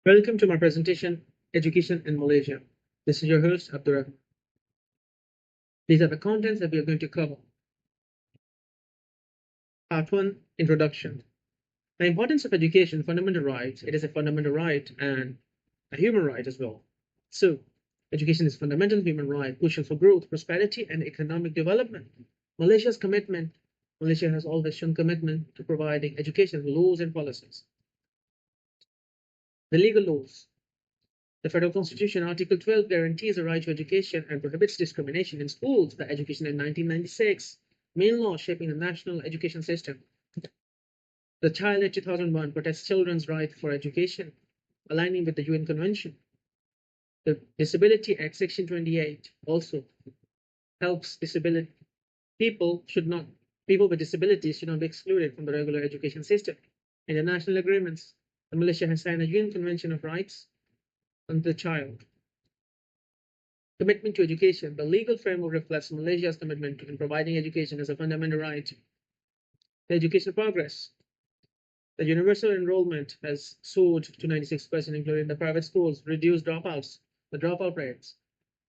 Welcome to my presentation, Education in Malaysia. This is your host, Abdur. These are the contents that we are going to cover. Part 1, Introduction. The importance of education, fundamental rights. It is a fundamental right and a human right as well. So, education is a fundamental human right, crucial for growth, prosperity, and economic development. Malaysia has always shown commitment to providing education, laws, and policies. The legal laws. The Federal Constitution, Article 12, guarantees the right to education and prohibits discrimination in schools. The Education in 1996, main law shaping the national education system. The Child Act 2001 protects children's right for education, aligning with the UN Convention. The Disability Act, Section 28, also helps disability people with disabilities should not be excluded from the regular education system. International agreements. Malaysia has signed a UN Convention of Rights on the Child. Commitment to education. The legal framework reflects Malaysia's commitment in providing education as a fundamental right. The educational progress. The universal enrollment has soared to 96%, including the private schools. Reduced dropouts. The dropout rates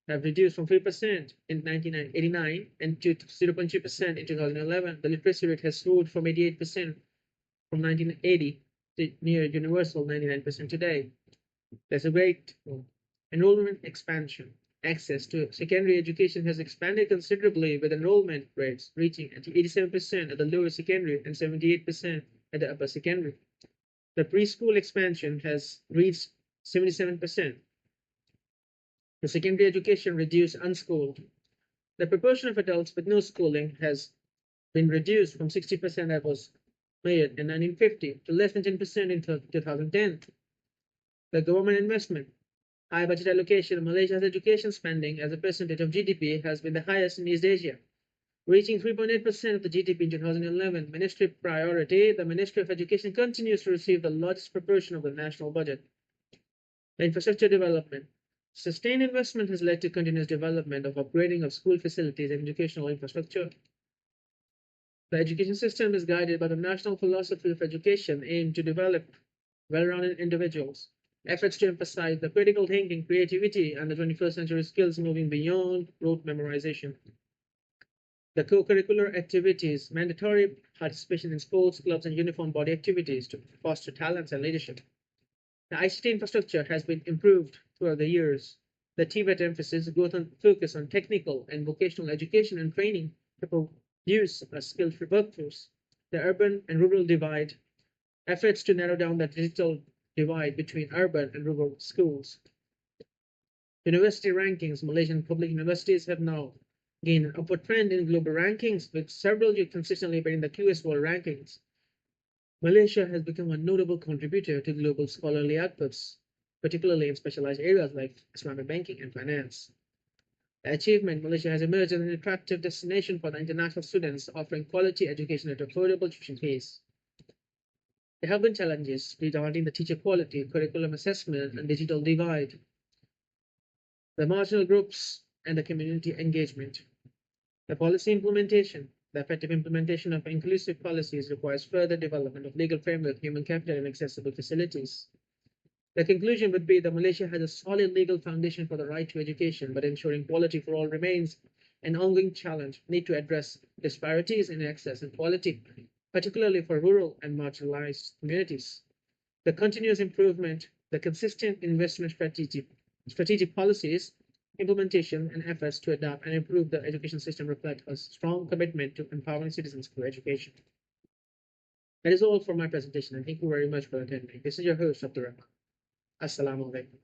have reduced from 3% in 1989 and to 0.2% in 2011. The literacy rate has soared from 88% from 1980 to near universal 99% today. There's a great enrollment expansion. Access to secondary education has expanded considerably, with enrollment rates reaching 87% at the lower secondary and 78% at the upper secondary. The preschool expansion has reached 77%. The secondary education reduced unschooled. The proportion of adults with no schooling has been reduced from 60% that was made in 1950 to less than 10% in 2010. The government investment. High budget allocation of Malaysia's education spending as a percentage of GDP has been the highest in East Asia, reaching 3.8% of the GDP in 2011. Ministry priority. The Ministry of Education continues to receive the largest proportion of the national budget. The infrastructure development. Sustained investment has led to continuous development of upgrading of school facilities and educational infrastructure. The education system is guided by the national philosophy of education aimed to develop well-rounded individuals. Efforts to emphasize the critical thinking, creativity, and the 21st century skills moving beyond rote memorization. The co-curricular activities, mandatory participation in sports, clubs, and uniform body activities to foster talents and leadership. The ICT infrastructure has been improved throughout the years. The TVET emphasis focus on technical and vocational education and training to produce a skilled workforce. The urban and rural divide. Efforts to narrow down the digital divide between urban and rural schools. University rankings. Malaysian public universities have now gained an upward trend in global rankings, with several consistently beating the QS World rankings. Malaysia has become a notable contributor to global scholarly outputs, particularly in specialized areas like Islamic banking and finance. The achievement. Malaysia has emerged as an attractive destination for the international students, offering quality education at affordable tuition fees. There have been challenges regarding the teacher quality, curriculum assessment, and digital divide. The marginal groups and the community engagement. The policy implementation. The effective implementation of inclusive policies requires further development of legal framework, human capital, and accessible facilities. The conclusion would be that Malaysia has a solid legal foundation for the right to education, but ensuring quality for all remains an ongoing challenge. Need to address disparities in access and quality, particularly for rural and marginalized communities. The continuous improvement, the consistent investment strategic policies, implementation, and efforts to adapt and improve the education system reflect a strong commitment to empowering citizens through education. That is all for my presentation, and thank you very much for attending. This is your host, Abdur. Assalamu alaikum.